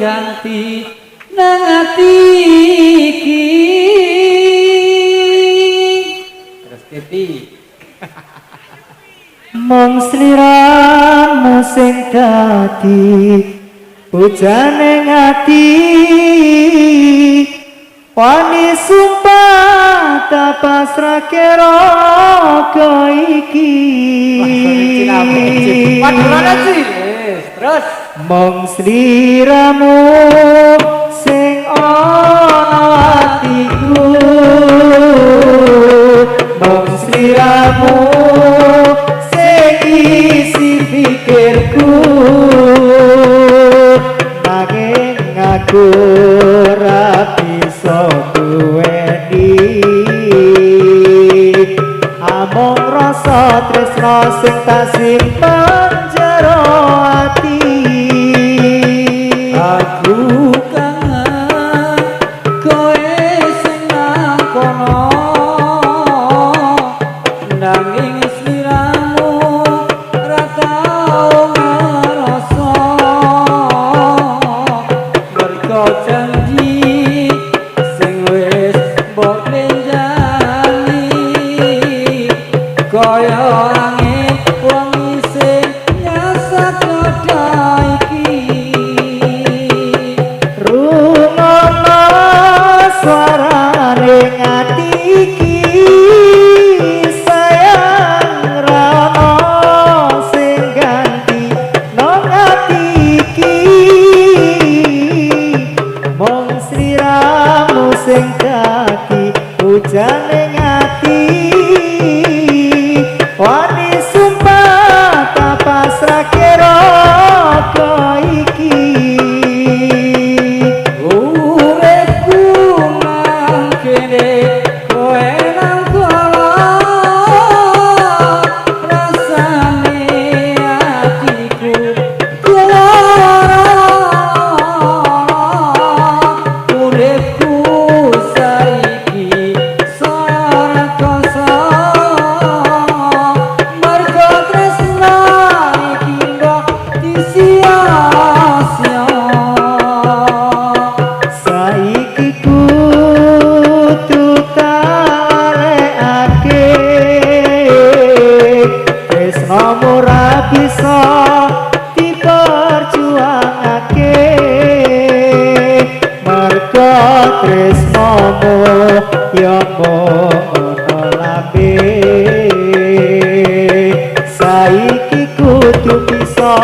ganti nang ati iki terus keti mong sliramu sing dadi pujane ngati wani sumpah tak pasrahke raga iki terus mong sliramu sing ana atiku mong sliramu sing isi pikirku nanging aku ora bisa duweni amung rasa tresno sing tak simpen jero ati aku kangen kowe sing nang kono nanging sliramu ora tau ngrasa mergo janji sing wis mbok lenjani kaya angin wangi sing nyasar kodha iki rungono suarane ngati iki sayang rano sing ganti nang ati iki mong sliramu sing dadi ujane ngati wani sumpah tak pasrahke raga iki uripku nang kene kowe nang kono rasane atiku uripku saiki ora kosong mergo tresno iki mbok disia-sia saiki kudu tarekake tresnomu ora bisa diperjuangake mergo tresnomu ya mung lambe saiki kudu bisa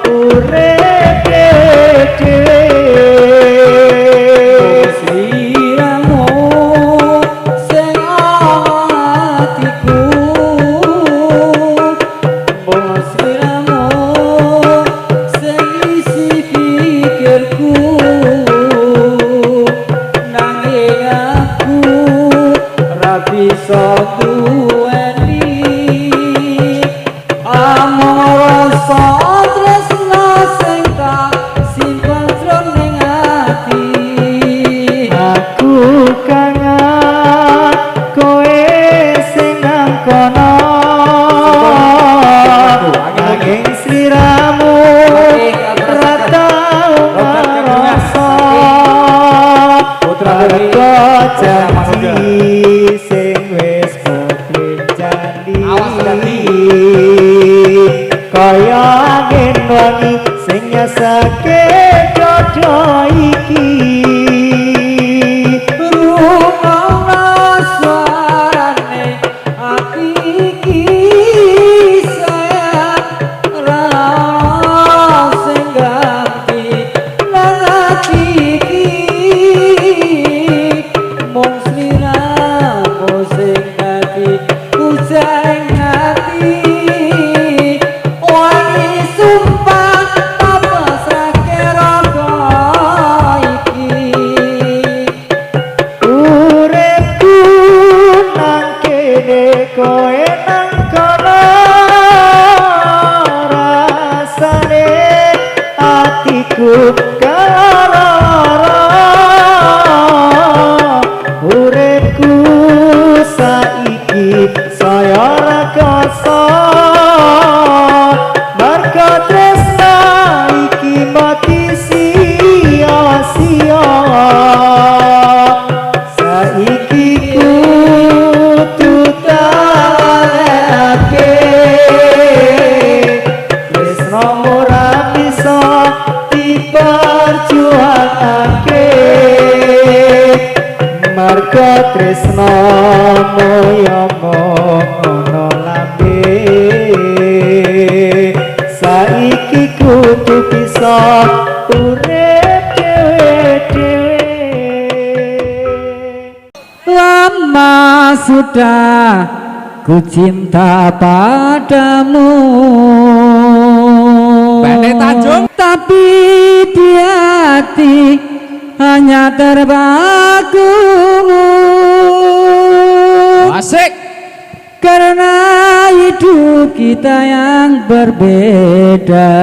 urip dhewe sliramu sing atiku mong sliramu sing isi pikirku nanging aku ora bisa duweni amor rasa tresno sing tak simpen jroning ati aku kangen kowe sing nang kono nanging sliramu ora tau ngrasa mergo janji sing wis kowe nang kono rasane atiku keloro uripku saiki saya rekoso marga tresna iki mati sia-sia saiki kudu talake tresna ora bisa diperjuangake marga tresna moyo ngono lambe saiki kudu bisa urip dhewe-dhewe lama sudah ku cinta padamu Bane Tanjung tapi di hati hanya terpaku asik karena hidup kita yang berbeda.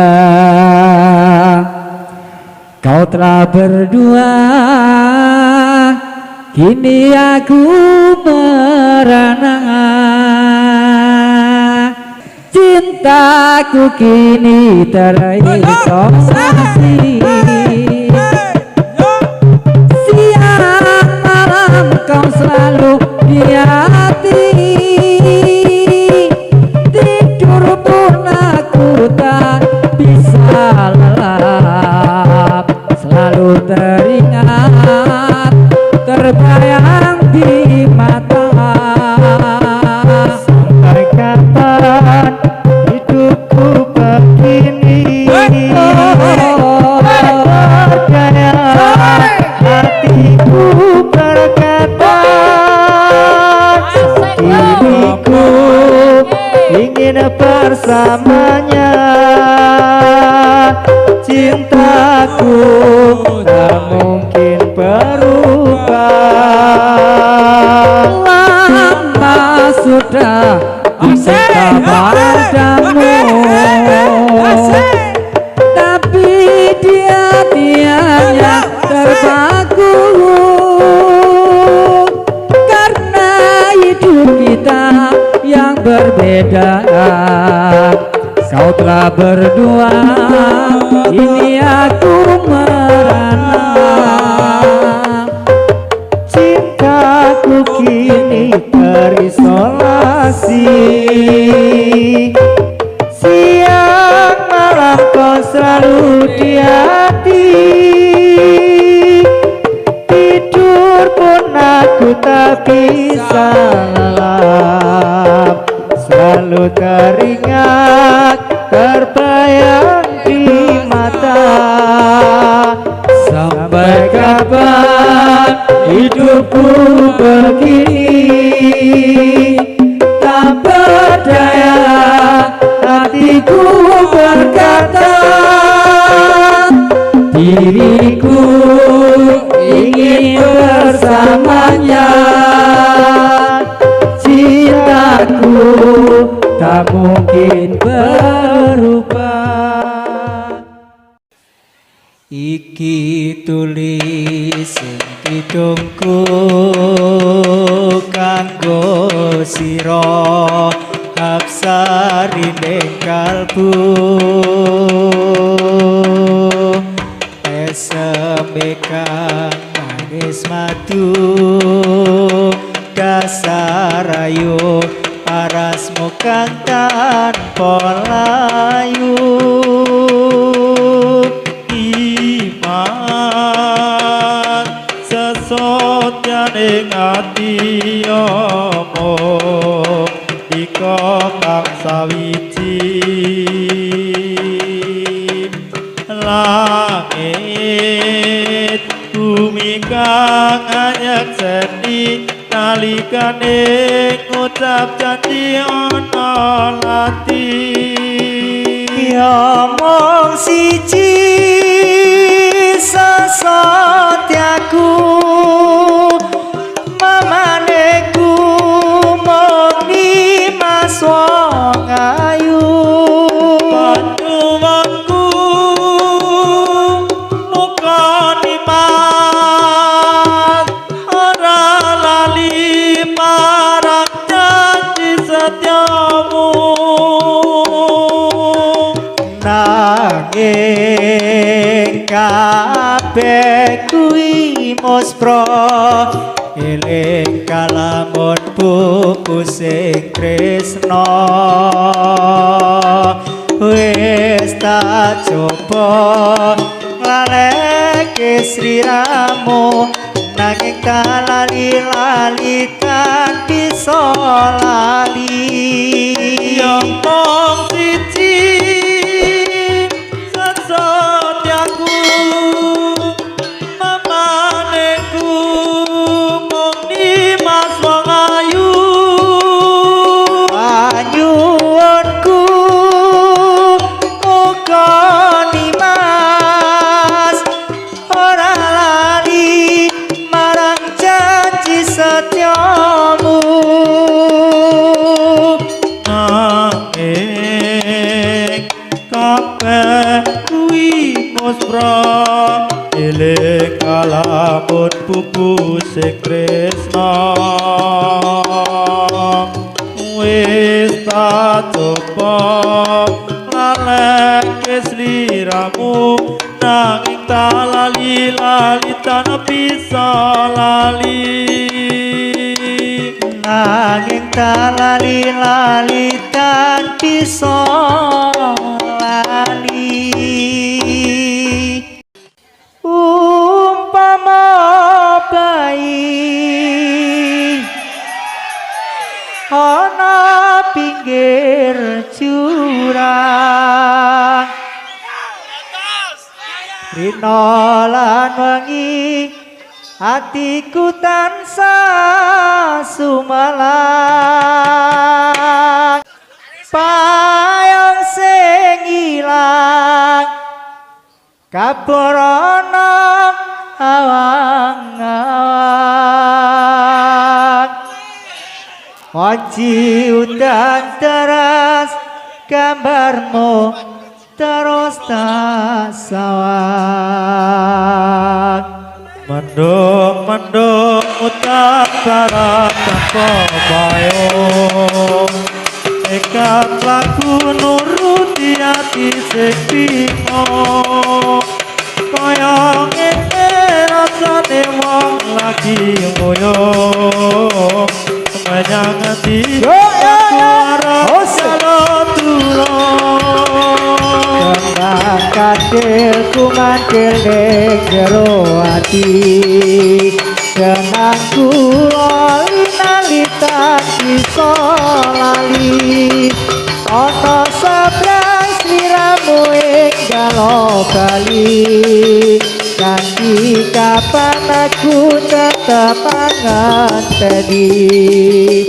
Kau telah berdua, kini aku merana. Cintaku kini terisolasi. Siang malam kau selalu di hati. Tidur pun aku tak bisa lelap. Selalu teringat, terbayang di mata. sampai kapan hidupku begini percaya hatiku berkata diriku ingin bersamanya cintaku tak mungkin berubah Lama sudah cinta padamu, tapi dia hanya terpaku karena hidup kita yang berbeda. Kau telah berdua, ini aku merana. cintaku kini terisolasi siang malam kau selalu di hati tidur pun aku tak bisa lelap selalu teringat terbayang di mata sampai kapan hidupku begini tak berdaya hatiku berkata diriku ingin bersamanya cintaku tak mungkin berubah. Iki tulis sing kidungku kanggo sira absarine kalbu esembekan nangis madu dasar ayu parasmu kang tanpa layu iman sesotyaning ati omong ika kang sawiji langit bumi kang anyakseni nalikane ngucap janji ana lati omong siji sesotyaku mamaneku moni kabeh kuwi muspra eling kalamun buku sing tresna wis tak coba nglaleke sliramu nanging lali kan bisa lali yang mong siji sesotyaku mamaneku mung Dimas wong ayu anyuwunku muga Dimas ora lali marang janji setyamu nanging kabeh kuwi muspra eling kalamun buku sing tresna wis tak coba nglaleke sliramu nanging tak lali tan bisa lali nanging tak lali tan bisa lali umpama bayi ana pinggir jurang rina lan wengi atiku tansah sumelang payung sing ilang kaborana awang-awang Wanci udan deras gambarmu terus tak sawang mendung utak barat tanpa payung nekat laku nuruti hati sing bingung kaya ngene rasane wong lagi ngoyo menyang ati aku arep tulung kembang katil kumantil ning jero ati senang kula linalitan bisa lali ana sebrang sliramu ing galo bali nanti kapan aku tetap nganteni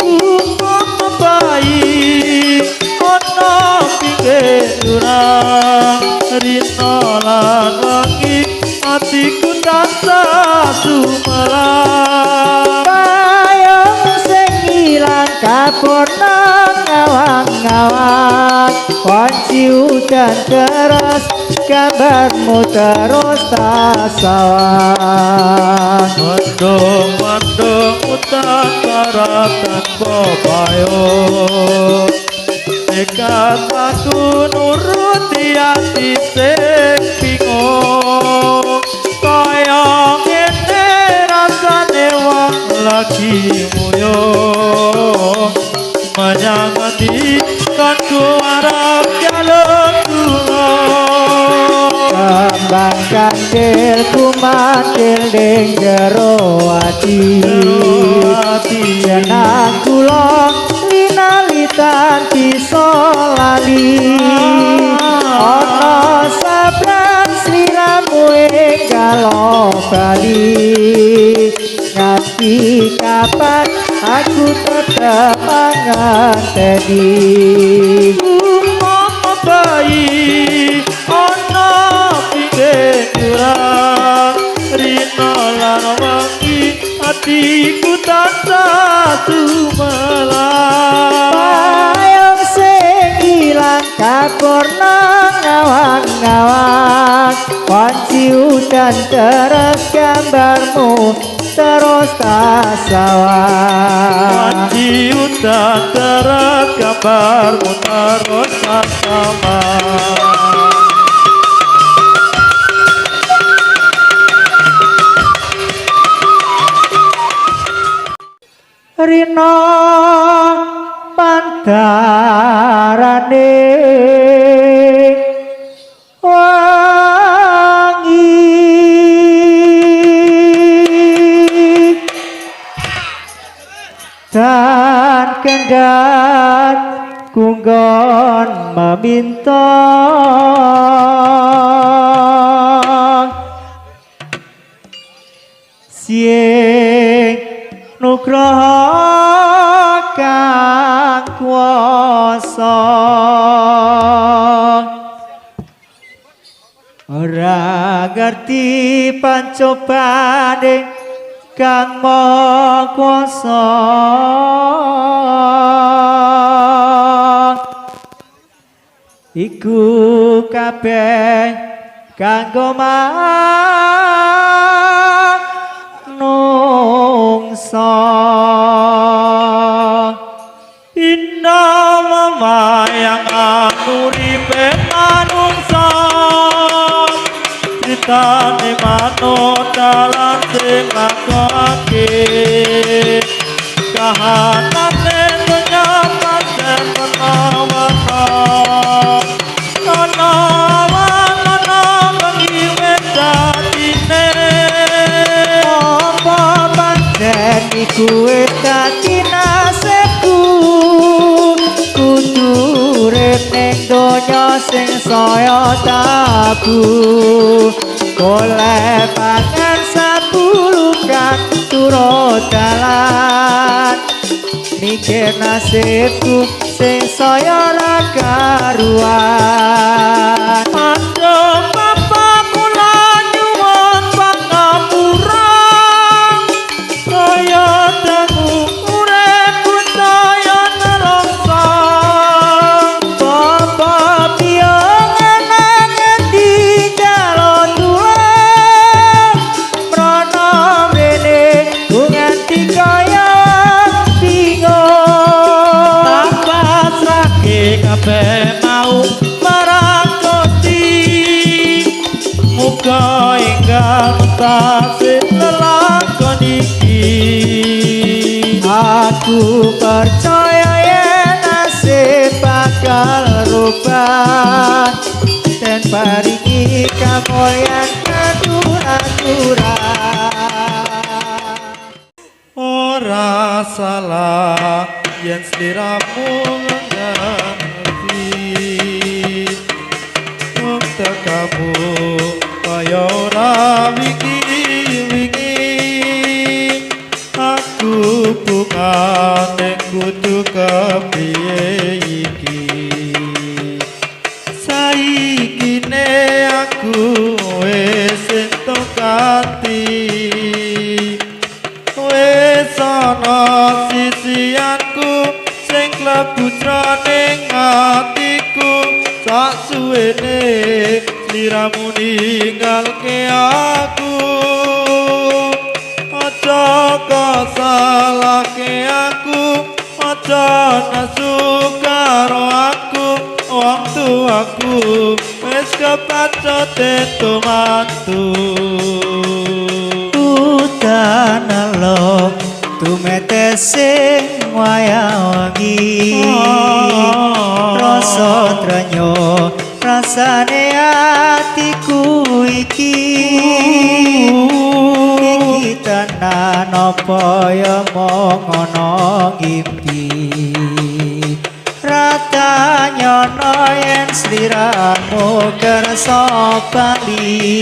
umpama bayi ana pinggir jurang rina lan wengi atiku tansah sumelang payung sing ilang kabur nang ngawang-ngawang wanci udan deras gambarmu terus tak sawang mendung utak barat tanpa payung nekat aku nuruti hati sing bingung kaya ngene rasane wong lagi muyo menyang ati kan ku arep jaluk kembang kandil kumantil ning jero ati jeneng kula linalitan bisa lali ana sabrang sliramu ing galo bali nganti kapan aku tetep nganteni umpama bayi ana pinggir jurang rina lan wengi atiku tansah sumelang payung sing ilang kabur nang ngawang-ngawang wanci udan deras gambarmu terus tak sawang wanci udan deras gambarmu terus tak sawang rina pantarane wangi dan kendat kunggon meminta sing nugraha kang kuwasa ora ngerti pancobane kang maha kuwasa iku kabeh kanggo manungsa indah memayang uripe manungsa critane manut dalan sing lakone kahanane dunya pancen menawa ana bengi wedatine apa pancen iku dadi nasibku kudu urip ning donya sing saya tabu golek pangan sapulukan turut dalan mikir nasibku sing saya ra karuan Ando papa kula nyuwun pangapura kaya dangu uripku saya nelongso Papa piye ngendi jalon tulen mrana mrene ku nganti kaya bingung tanpa sake kabeh mau marang Gusti muga ingkang tasih lelakon iki aku percaya yen nasib bakal rubah dan paringi kamulyan atur-aturan ora salah yen sliramu ngerti mung tekamu kaya ora wingi-wingi aku bungane kudu kepiye iki saiki ne aku wis entuk ganti wis ana sisianku sing klebu jroning atiku sak suwene sliramu ninggalke aku aja kasalahke aku aja nesu karo aku wong tuaku wis kepacut mantu utanalo tumete sing wayawangi rasa trenyo rasane atiku iki tenan apa ya mong ana ngimpi rata nyono yen sliramu kersa bali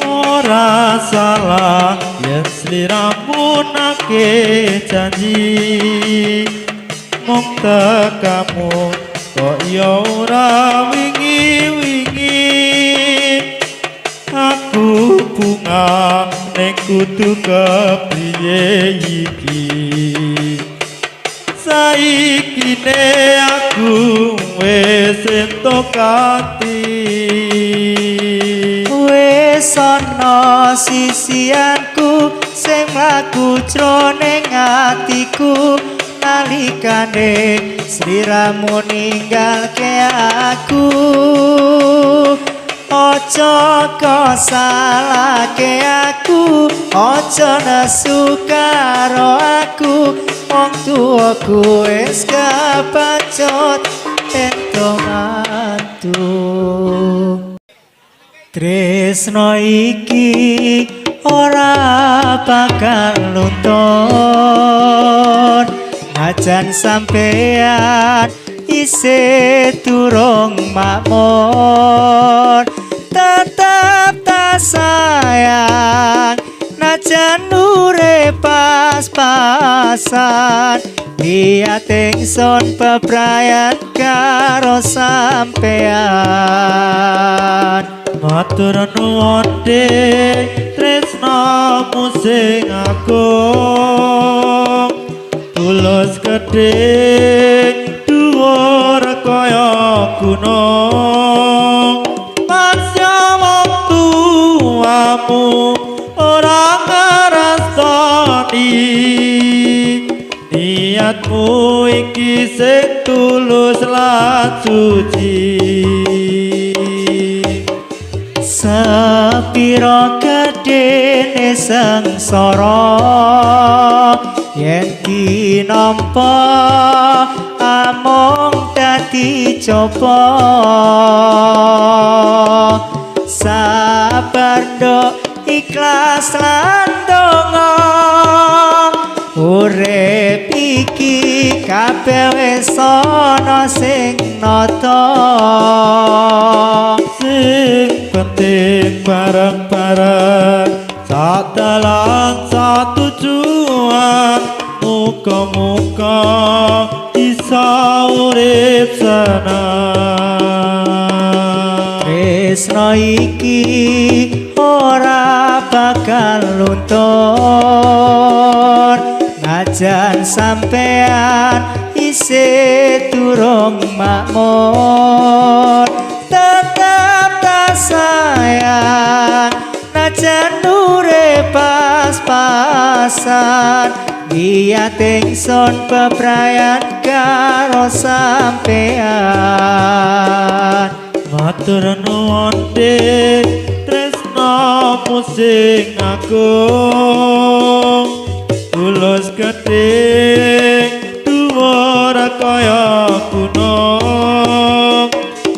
ora salah yen sliramu nake janji mung tekamu kok ya ora wingi-wingi aku bunga ning kudu kepiye iki saiki ne aku wis entuk ati wis ana sisianku sing mlaku jroning atiku nalikane sliramu ninggalke aku ojo kasalahke aku ojo nesu karo aku suwaku wis kapacut ento mantu tresno iki ora bakal luntur najan sampean isih durung makmur tetap tak sayang najan urip pas-pasan lihat ingsun bebrayan karo sampean matur nuwun tresnamu sing agung tulus gedhe dhuwur kaya gunung masya wektu amu ora ngrasani niatmu iki sing tulus lan suci sepiro gedene sengsara yen kinampa amung dadi coba sabar nduk ikhlas lan donga urip iki kabeh wis ana sing nata sing penting bareng-bareng sadalan satu tujuan muka-muka bisa urip senang tresno iki ora bakal luntur najan sampean isih durung makmur tetap tak sayang najan urip pas-pasan lihat ingsun bebrayan karo sampean matur nuwun tresnamu sing agung tulus gedhe dhuwur kaya gunung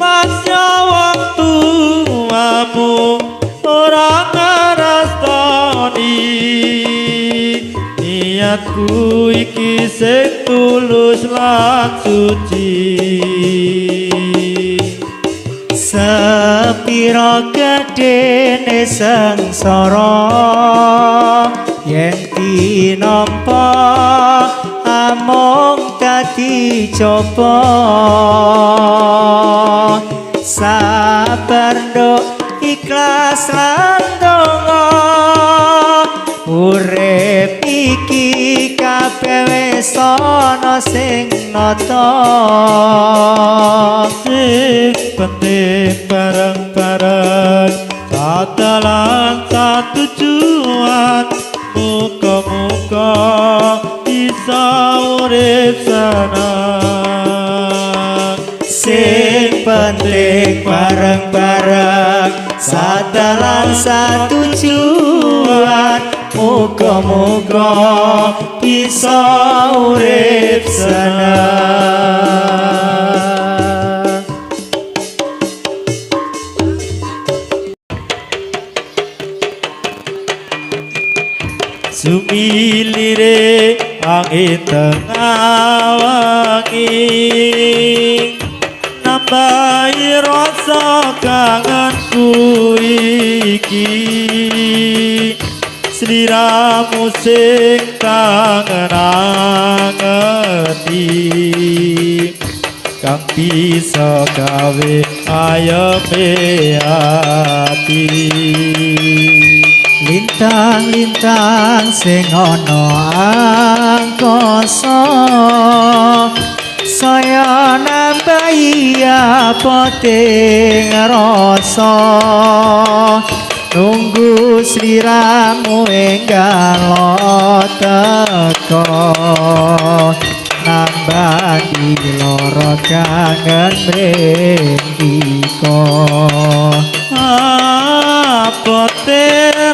masya wektu amu ora ngrasani niatku iki sing tulus lan suci sepiro gedene sengsara yen tinampa amung dadi coba sabar nduk ikhlas lan donga urip iki kabeh wis ana sing nata sing penting bareng-bareng sadalan satu tujuan muka-muka bisa urip senang sing penting bareng-bareng sadalan satu tujuan muga-muga bisa urip senang sumilire angin tengah wangi nambahi rasa kangenku iki sliramu sing kangen-angeni kang bisa gawe ayeme ati lintang-lintang sing ana angkasa saya nambahi apa ting rasa nunggu sliramu enggal teko nambah di loro kangen mrendika apa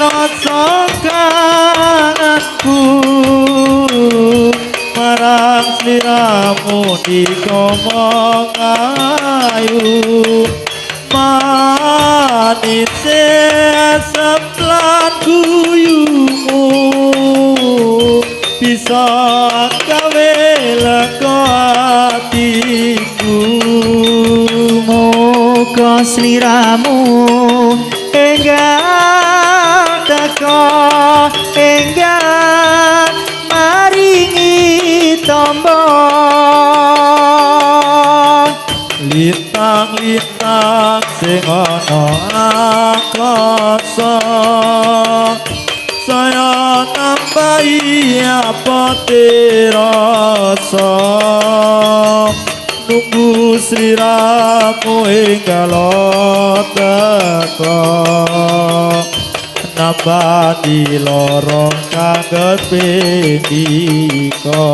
rasa kangenku marang sliramu dikomong ayu manise seplan guyumu bisa gawe lega atiku muga sliramu enggal teka enggal maringi tombo lintang-lintang sing ana akasa saya nambahi apote rasa nunggu sliramu enggal teka nambani lorong kaget pendika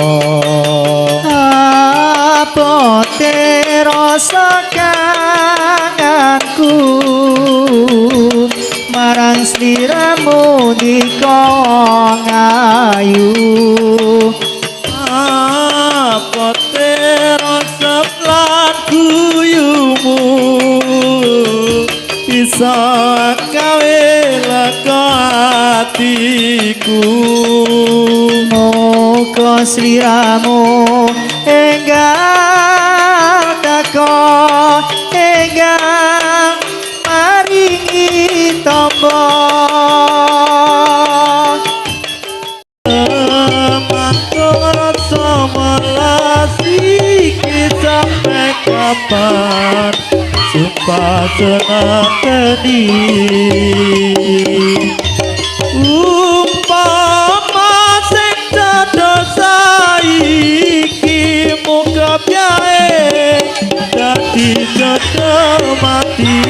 apote rasa kangenku marang sliramu dikong ayu apote rasa lan guyumu bisa gawe lega atiku muga sliramu enggal teka enggal maringi tombo mantung rasa melasi sampai kapan sumpah senateni umpama sing dados saiki muga piye dadi jodoh mati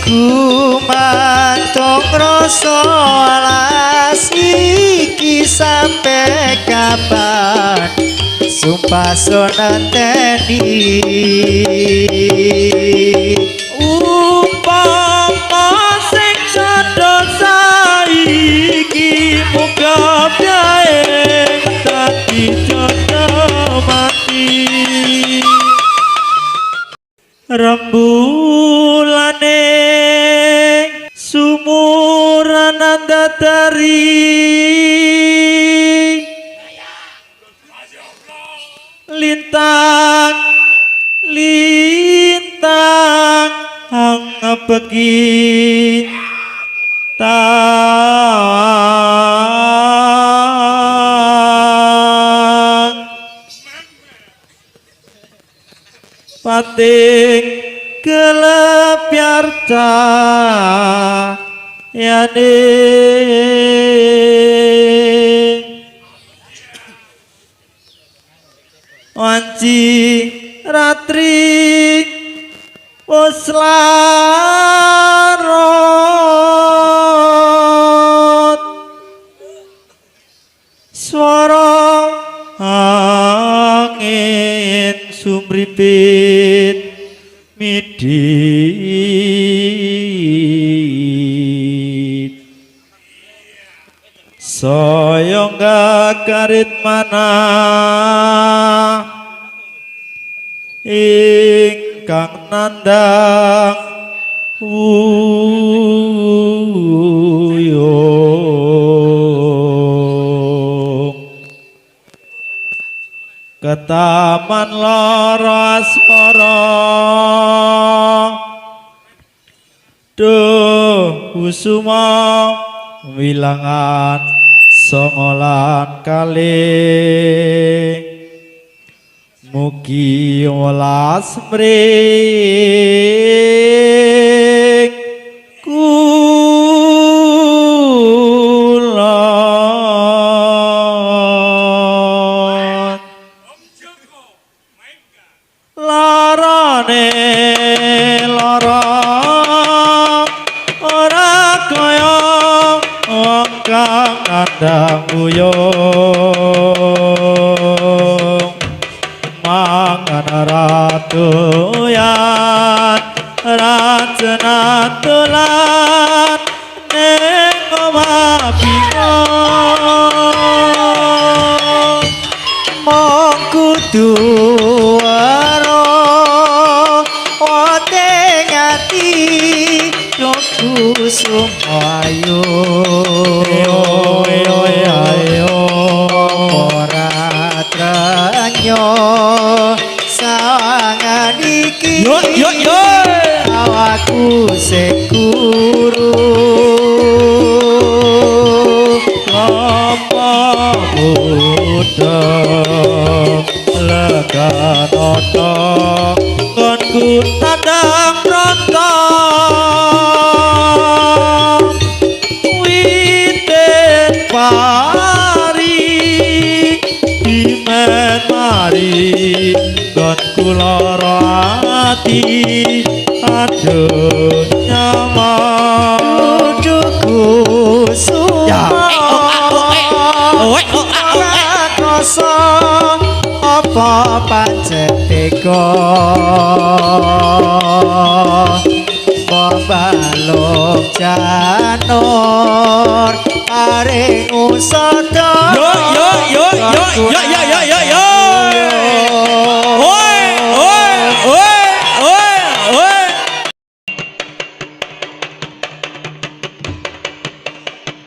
ku mantung rasa alas iki sampai kapan sumpah sonateni umpama sing dados saiki muga piye dadi jodoh mati rembulane sumuran andatari lintang lintang hangapeki tang pating gelap yarta yane wanci ratri wis larut swara angin sumripit midit saya ngakarit mana ingkang nandang wuyung ketaman lara asmara duh kusuma wilangan songolan kalih mugi welas mring kulon larane lara ora kaya wong kang andang buyung mangan ratuyan rajana tulan ning omah bingung duwara wate ngati kusum ayu ora tranyo sawangan iki yo awakku sekuru apa muda leganoto konku tandang rontong witen pari dimen mari konku lara ati aduh nyaman duduku sumo krasa apa pancen teka balok janur areng usada yo oi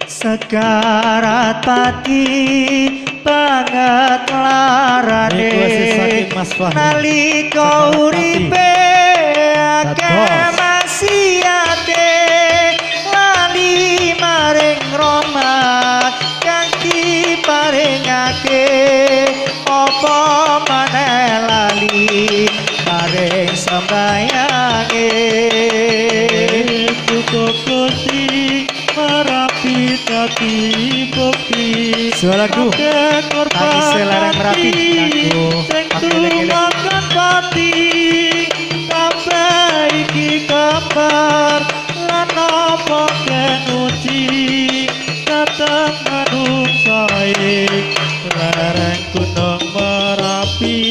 sekarat pati banget larane nalika uripe akeh maksiate lali maring Roma kang diparingake apa maneh lali maring sembayange cukup Gusti merapi tati bukti suaraku tadi selarang merapi sing tumakan pati kabeh iki kabar lan apa kenuci datang manungsae lereng gunung Merapi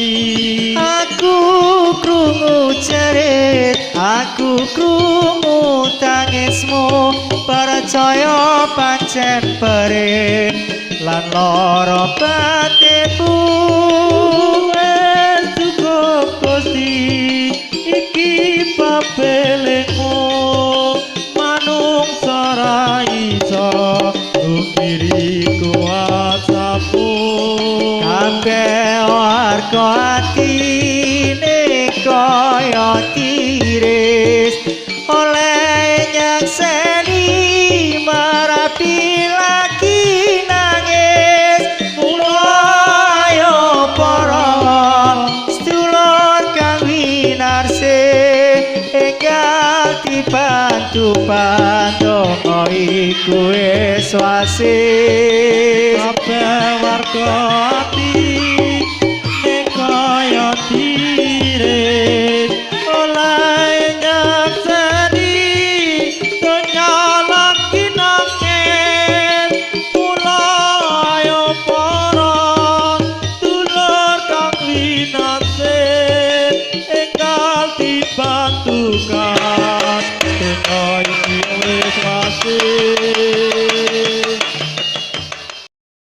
aku krungu cerit aku krungu tangismu percaya pancen perih lan lara batinmu wes cukup Gusti iki papelemu manungsa ra iso nukiri kuasamu kabeh warga atine kaya tiris oleh nyakseni Merapi lagi nangis ayo para sedulur kang winarse enggal dibantu pandonga iku wis wase kabeh warga ati ning kaya tiris oleh nyakseni donya lagi nangis mula ayo para dulur kang winasih enggal tiba